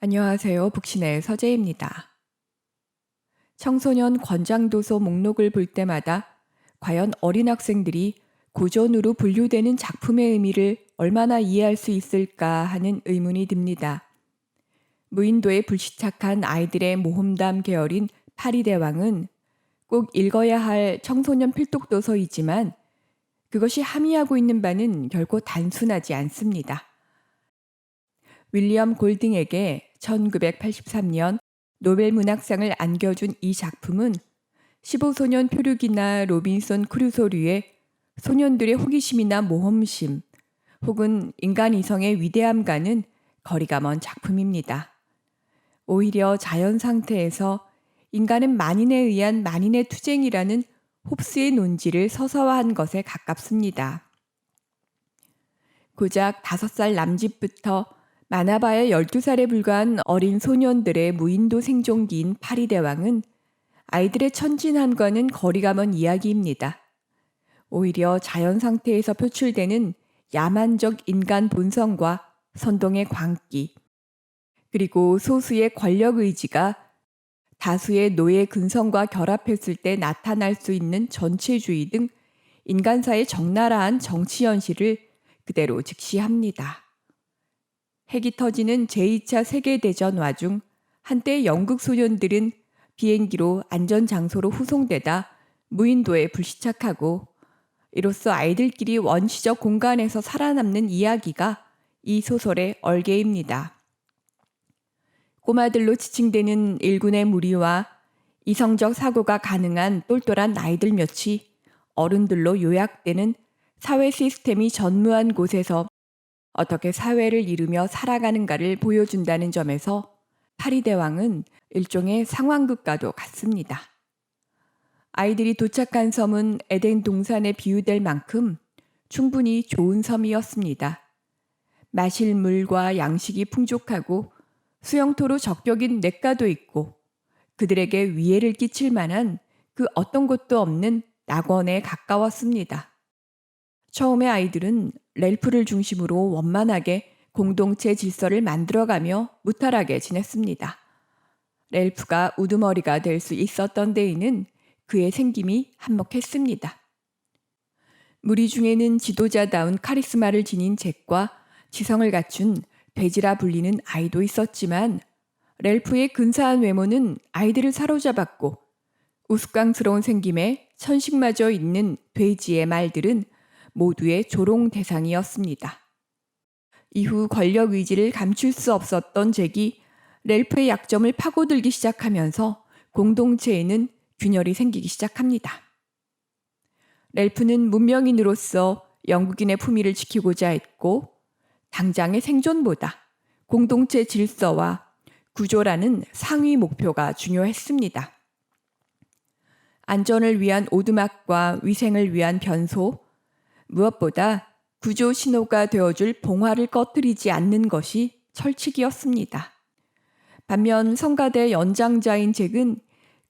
안녕하세요. 북신의 서재입니다. 청소년 권장도서 목록을 볼 때마다 과연 어린 학생들이 고전으로 분류되는 작품의 의미를 얼마나 이해할 수 있을까 하는 의문이 듭니다. 무인도에 불시착한 아이들의 모험담 계열인 파리대왕은 꼭 읽어야 할 청소년 필독도서이지만 그것이 함의하고 있는 바는 결코 단순하지 않습니다. 윌리엄 골딩에게 1983년 노벨 문학상을 안겨준 이 작품은 15소년 표류기나 로빈손 크루소류의 소년들의 호기심이나 모험심 혹은 인간 이성의 위대함과는 거리가 먼 작품입니다. 오히려 자연 상태에서 인간은 만인에 의한 만인의 투쟁이라는 홉스의 논지를 서사화한 것에 가깝습니다. 고작 5살 남짓부터 많아봐야 12살에 불과한 어린 소년들의 무인도 생존기인 파리대왕은 아이들의 천진함과는 거리가 먼 이야기입니다. 오히려 자연 상태에서 표출되는 야만적 인간 본성과 선동의 광기, 그리고 소수의 권력 의지가 다수의 노예 근성과 결합했을 때 나타날 수 있는 전체주의 등 인간사의 적나라한 정치 현실을 그대로 직시합니다. 핵이 터지는 제2차 세계대전 와중 한때 영국 소년들은 비행기로 안전 장소로 후송되다 무인도에 불시착하고 이로써 아이들끼리 원시적 공간에서 살아남는 이야기가 이 소설의 얼개입니다. 꼬마들로 지칭되는 일군의 무리와 이성적 사고가 가능한 똘똘한 아이들 몇이 어른들로 요약되는 사회 시스템이 전무한 곳에서 어떻게 사회를 이루며 살아가는가를 보여준다는 점에서 파리대왕은 일종의 상황극과도 같습니다. 아이들이 도착한 섬은 에덴 동산에 비유될 만큼 충분히 좋은 섬이었습니다. 마실 물과 양식이 풍족하고 수영토로 적격인 냇가도 있고 그들에게 위해를 끼칠 만한 그 어떤 곳도 없는 낙원에 가까웠습니다. 처음에 아이들은 렐프를 중심으로 원만하게 공동체 질서를 만들어가며 무탈하게 지냈습니다. 렐프가 우두머리가 될 수 있었던 데에는 그의 생김이 한몫했습니다. 무리 중에는 지도자다운 카리스마를 지닌 잭과 지성을 갖춘 돼지라 불리는 아이도 있었지만 렐프의 근사한 외모는 아이들을 사로잡았고 우스꽝스러운 생김에 천식마저 있는 돼지의 말들은 모두의 조롱 대상이었습니다. 이후 권력 의지를 감출 수 없었던 잭이 렐프의 약점을 파고들기 시작하면서 공동체에는 균열이 생기기 시작합니다. 렐프는 문명인으로서 영국인의 품위를 지키고자 했고 당장의 생존보다 공동체 질서와 구조라는 상위 목표가 중요했습니다. 안전을 위한 오두막과 위생을 위한 변소, 무엇보다 구조 신호가 되어줄 봉화를 꺼뜨리지 않는 것이 철칙이었습니다. 반면 성가대 연장자인 잭은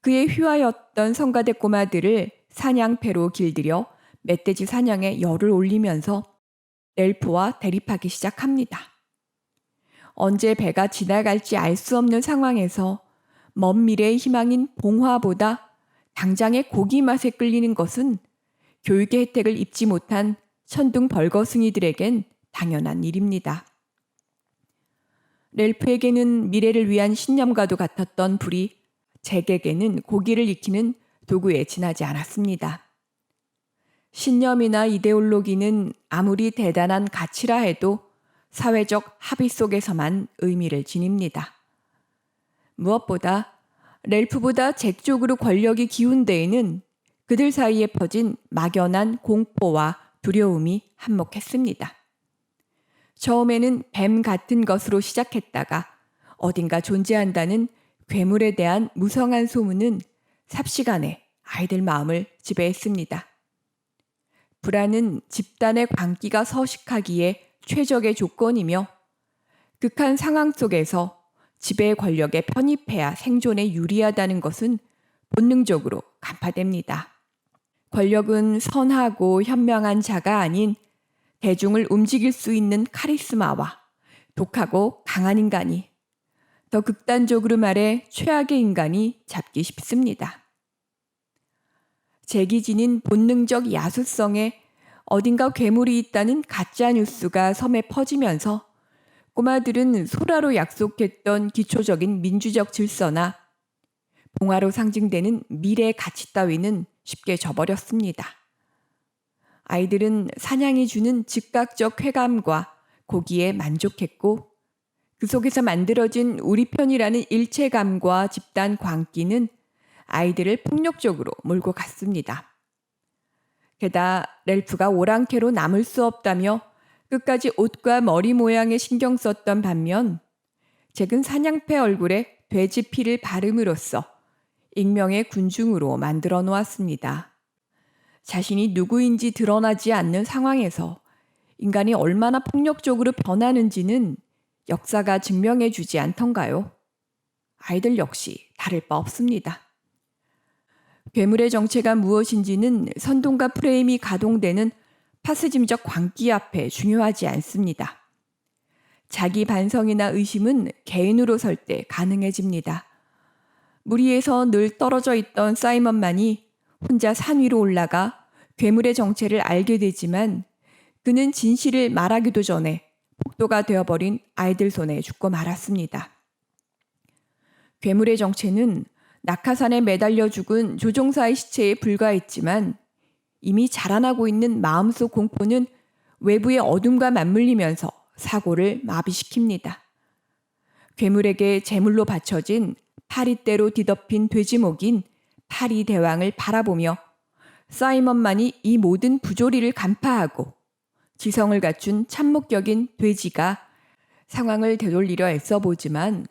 그의 휘하였던 성가대 꼬마들을 사냥패로 길들여 멧돼지 사냥에 열을 올리면서 렐프와 대립하기 시작합니다. 언제 배가 지나갈지 알 수 없는 상황에서 먼 미래의 희망인 봉화보다 당장의 고기 맛에 끌리는 것은 교육의 혜택을 입지 못한 천둥 벌거숭이들에겐 당연한 일입니다. 렐프에게는 미래를 위한 신념과도 같았던 불이 잭에게는 고기를 익히는 도구에 지나지 않았습니다. 신념이나 이데올로기는 아무리 대단한 가치라 해도 사회적 합의 속에서만 의미를 지닙니다. 무엇보다 렐프보다 잭 쪽으로 권력이 기운 데에는 그들 사이에 퍼진 막연한 공포와 두려움이 한몫했습니다. 처음에는 뱀 같은 것으로 시작했다가 어딘가 존재한다는 괴물에 대한 무성한 소문은 삽시간에 아이들 마음을 지배했습니다. 불안은 집단의 광기가 서식하기에 최적의 조건이며 극한 상황 속에서 지배 권력에 편입해야 생존에 유리하다는 것은 본능적으로 간파됩니다. 권력은 선하고 현명한 자가 아닌 대중을 움직일 수 있는 카리스마와 독하고 강한 인간이 더 극단적으로 말해 최악의 인간이 잡기 쉽습니다. 재기지닌 본능적 야수성에 어딘가 괴물이 있다는 가짜 뉴스가 섬에 퍼지면서 꼬마들은 소라로 약속했던 기초적인 민주적 질서나 봉화로 상징되는 미래 가치 따위는 쉽게 저버렸습니다. 아이들은 사냥이 주는 즉각적 쾌감과 고기에 만족했고 그 속에서 만들어진 우리 편이라는 일체감과 집단 광기는 아이들을 폭력적으로 몰고 갔습니다. 게다가 렐프가 오랑캐로 남을 수 없다며 끝까지 옷과 머리 모양에 신경 썼던 반면 잭은 사냥패 얼굴에 돼지 피를 바름으로써 익명의 군중으로 만들어 놓았습니다. 자신이 누구인지 드러나지 않는 상황에서 인간이 얼마나 폭력적으로 변하는지는 역사가 증명해 주지 않던가요? 아이들 역시 다를 바 없습니다. 괴물의 정체가 무엇인지는 선동과 프레임이 가동되는 파스즘적 광기 앞에 중요하지 않습니다. 자기 반성이나 의심은 개인으로 설 때 가능해집니다. 무리에서 늘 떨어져 있던 사이먼만이 혼자 산 위로 올라가 괴물의 정체를 알게 되지만 그는 진실을 말하기도 전에 폭도가 되어버린 아이들 손에 죽고 말았습니다. 괴물의 정체는 낙하산에 매달려 죽은 조종사의 시체에 불과했지만 이미 자라나고 있는 마음속 공포는 외부의 어둠과 맞물리면서 사고를 마비시킵니다. 괴물에게 제물로 바쳐진 파리대로 뒤덮인 돼지목인 파리 대왕을 바라보며 사이먼만이 이 모든 부조리를 간파하고 지성을 갖춘 참목격인 돼지가 상황을 되돌리려 애써보지만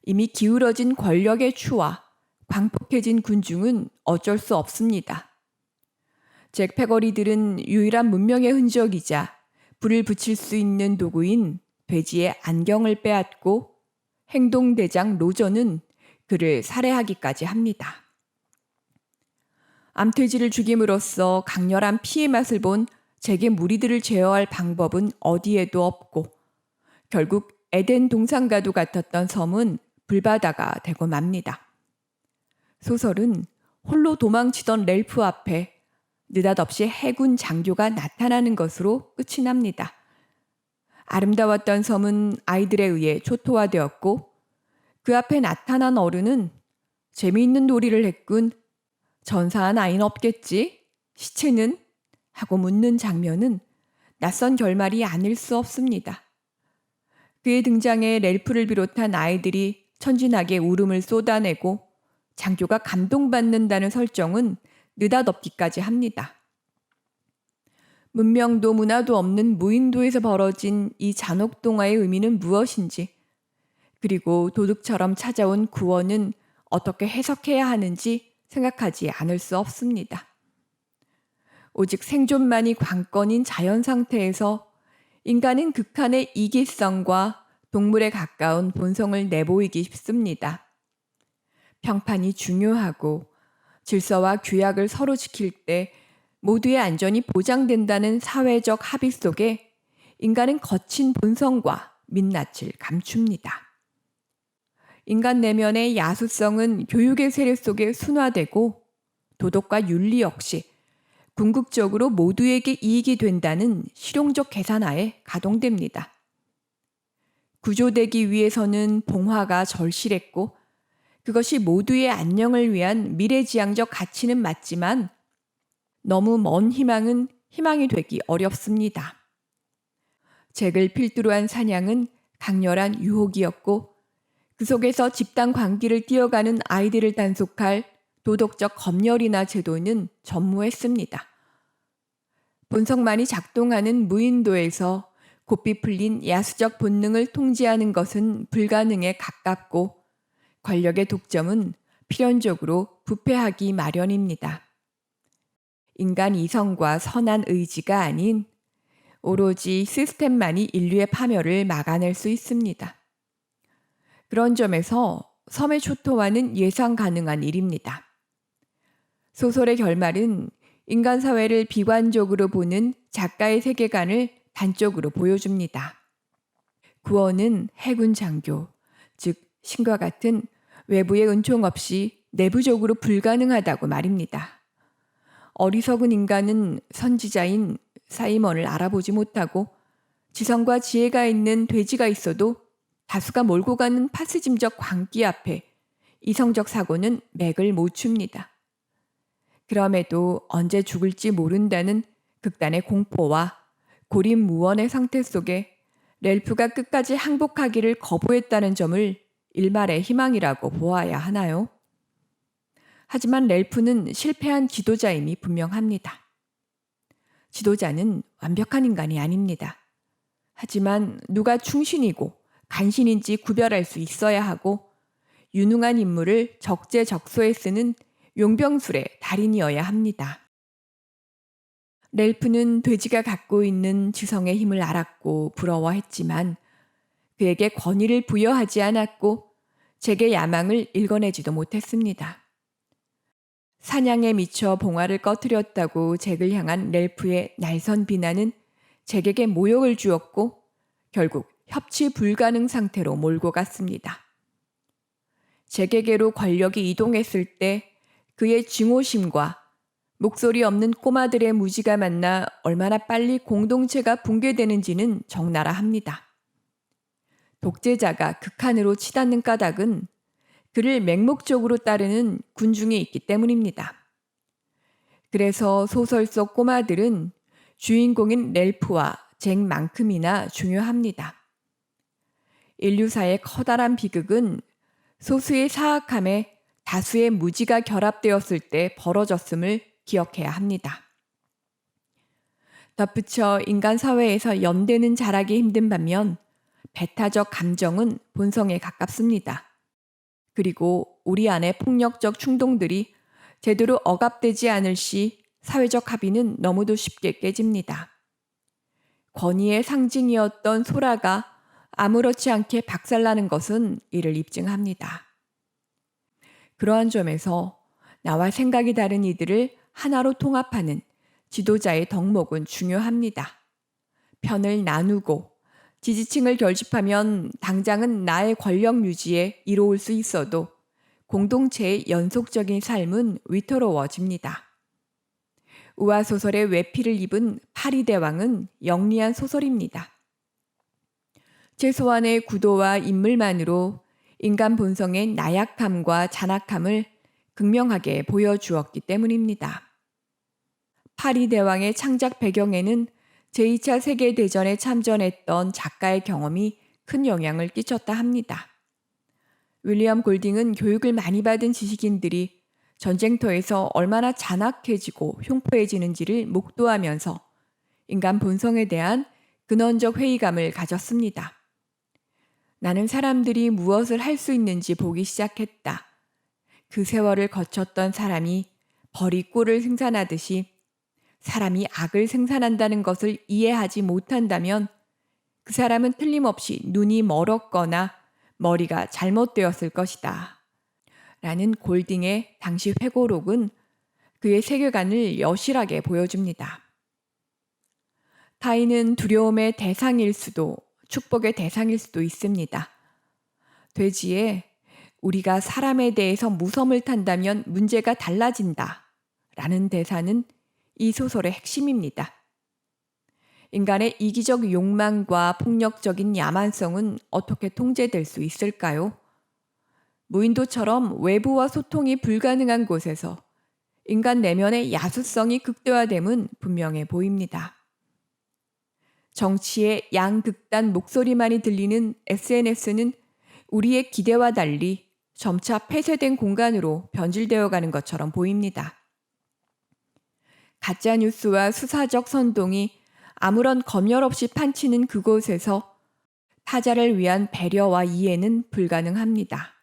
이미 기울어진 권력의 추와 광폭해진 군중은 어쩔 수 없습니다. 잭 패거리들은 유일한 문명의 흔적이자 불을 붙일 수 있는 도구인 돼지의 안경을 빼앗고 행동대장 로저는 그를 살해하기까지 합니다. 암돼지를 죽임으로써 강렬한 피의 맛을 본 잭의 무리들을 제어할 방법은 어디에도 없고 결국 에덴 동산과도 같았던 섬은 불바다가 되고 맙니다. 소설은 홀로 도망치던 렐프 앞에 느닷없이 해군 장교가 나타나는 것으로 끝이 납니다. 아름다웠던 섬은 아이들에 의해 초토화되었고 그 앞에 나타난 어른은 재미있는 놀이를 했군. 전사한 아이는 없겠지? 시체는? 하고 묻는 장면은 낯선 결말이 아닐 수 없습니다. 그의 등장에 렐프를 비롯한 아이들이 천진하게 울음을 쏟아내고 장교가 감동받는다는 설정은 느닷없기까지 합니다. 문명도 문화도 없는 무인도에서 벌어진 이 잔혹동화의 의미는 무엇인지, 그리고 도둑처럼 찾아온 구원은 어떻게 해석해야 하는지 생각하지 않을 수 없습니다. 오직 생존만이 관건인 자연 상태에서 인간은 극한의 이기성과 동물에 가까운 본성을 내보이기 쉽습니다. 평판이 중요하고 질서와 규약을 서로 지킬 때 모두의 안전이 보장된다는 사회적 합의 속에 인간은 거친 본성과 민낯을 감춥니다. 인간 내면의 야수성은 교육의 세례 속에 순화되고 도덕과 윤리 역시 궁극적으로 모두에게 이익이 된다는 실용적 계산하에 가동됩니다. 구조되기 위해서는 봉화가 절실했고 그것이 모두의 안녕을 위한 미래지향적 가치는 맞지만 너무 먼 희망은 희망이 되기 어렵습니다. 잭을 필두로 한 사냥은 강렬한 유혹이었고 그 속에서 집단 관계를 띄어가는 아이들을 단속할 도덕적 검열이나 제도는 전무했습니다. 본성만이 작동하는 무인도에서 곱비 풀린 야수적 본능을 통제하는 것은 불가능에 가깝고 권력의 독점은 필연적으로 부패하기 마련입니다. 인간 이성과 선한 의지가 아닌 오로지 시스템만이 인류의 파멸을 막아낼 수 있습니다. 그런 점에서 섬의 초토화는 예상 가능한 일입니다. 소설의 결말은 인간 사회를 비관적으로 보는 작가의 세계관을 단적으로 보여줍니다. 구원은 해군 장교, 즉 신과 같은 외부의 은총 없이 내부적으로 불가능하다고 말입니다. 어리석은 인간은 선지자인 사이먼을 알아보지 못하고 지성과 지혜가 있는 돼지가 있어도 다수가 몰고 가는 파스짐적 광기 앞에 이성적 사고는 맥을 못 춥니다. 그럼에도 언제 죽을지 모른다는 극단의 공포와 고립무원의 상태 속에 렐프가 끝까지 항복하기를 거부했다는 점을 일말의 희망이라고 보아야 하나요? 하지만 렐프는 실패한 지도자임이 분명합니다. 지도자는 완벽한 인간이 아닙니다. 하지만 누가 충신이고 간신인지 구별할 수 있어야 하고 유능한 인물을 적재적소에 쓰는 용병술의 달인이어야 합니다. 렐프는 돼지가 갖고 있는 지성의 힘을 알았고 부러워했지만 그에게 권위를 부여하지 않았고 제게 야망을 읽어내지도 못했습니다. 사냥에 미쳐 봉화를 꺼뜨렸다고 잭을 향한 렐프의 날선 비난은 잭에게 모욕을 주었고 결국 협치 불가능 상태로 몰고 갔습니다. 잭에게로 권력이 이동했을 때 그의 증오심과 목소리 없는 꼬마들의 무지가 만나 얼마나 빨리 공동체가 붕괴되는지는 적나라 합니다. 독재자가 극한으로 치닫는 까닭은 그를 맹목적으로 따르는 군중이 있기 때문입니다. 그래서 소설 속 꼬마들은 주인공인 렐프와 잭만큼이나 중요합니다. 인류사의 커다란 비극은 소수의 사악함에 다수의 무지가 결합되었을 때 벌어졌음을 기억해야 합니다. 덧붙여 인간 사회에서 연대는 잘하기 힘든 반면 배타적 감정은 본성에 가깝습니다. 그리고 우리 안의 폭력적 충동들이 제대로 억압되지 않을 시 사회적 합의는 너무도 쉽게 깨집니다. 권위의 상징이었던 소라가 아무렇지 않게 박살나는 것은 이를 입증합니다. 그러한 점에서 나와 생각이 다른 이들을 하나로 통합하는 지도자의 덕목은 중요합니다. 편을 나누고 지지층을 결집하면 당장은 나의 권력 유지에 이로울 수 있어도 공동체의 연속적인 삶은 위태로워집니다. 우화소설의 외피를 입은 파리대왕은 영리한 소설입니다. 최소한의 구도와 인물만으로 인간 본성의 나약함과 잔악함을 극명하게 보여주었기 때문입니다. 파리대왕의 창작 배경에는 제2차 세계대전에 참전했던 작가의 경험이 큰 영향을 끼쳤다 합니다. 윌리엄 골딩은 교육을 많이 받은 지식인들이 전쟁터에서 얼마나 잔악해지고 흉포해지는지를 목도하면서 인간 본성에 대한 근원적 회의감을 가졌습니다. 나는 사람들이 무엇을 할 수 있는지 보기 시작했다. 그 세월을 거쳤던 사람이 벌이 꿀을 생산하듯이 사람이 악을 생산한다는 것을 이해하지 못한다면 그 사람은 틀림없이 눈이 멀었거나 머리가 잘못되었을 것이다. 라는 골딩의 당시 회고록은 그의 세계관을 여실하게 보여줍니다. 타인은 두려움의 대상일 수도 축복의 대상일 수도 있습니다. 돼지에 우리가 사람에 대해서 무섬을 탄다면 문제가 달라진다. 라는 대사는 이 소설의 핵심입니다. 인간의 이기적 욕망과 폭력적인 야만성은 어떻게 통제될 수 있을까요? 무인도처럼 외부와 소통이 불가능한 곳에서 인간 내면의 야수성이 극대화됨은 분명해 보입니다. 정치의 양극단 목소리만이 들리는 SNS는 우리의 기대와 달리 점차 폐쇄된 공간으로 변질되어 가는 것처럼 보입니다. 가짜뉴스와 수사적 선동이 아무런 검열 없이 판치는 그곳에서 타자를 위한 배려와 이해는 불가능합니다.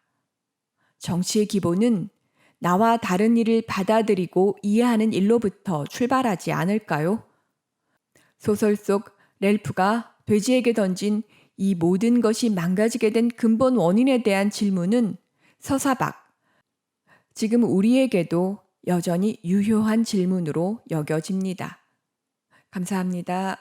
정치의 기본은 나와 다른 이를 받아들이고 이해하는 일로부터 출발하지 않을까요? 소설 속 렐프가 돼지에게 던진 이 모든 것이 망가지게 된 근본 원인에 대한 질문은 서사박, 지금 우리에게도 여전히 유효한 질문으로 여겨집니다. 감사합니다.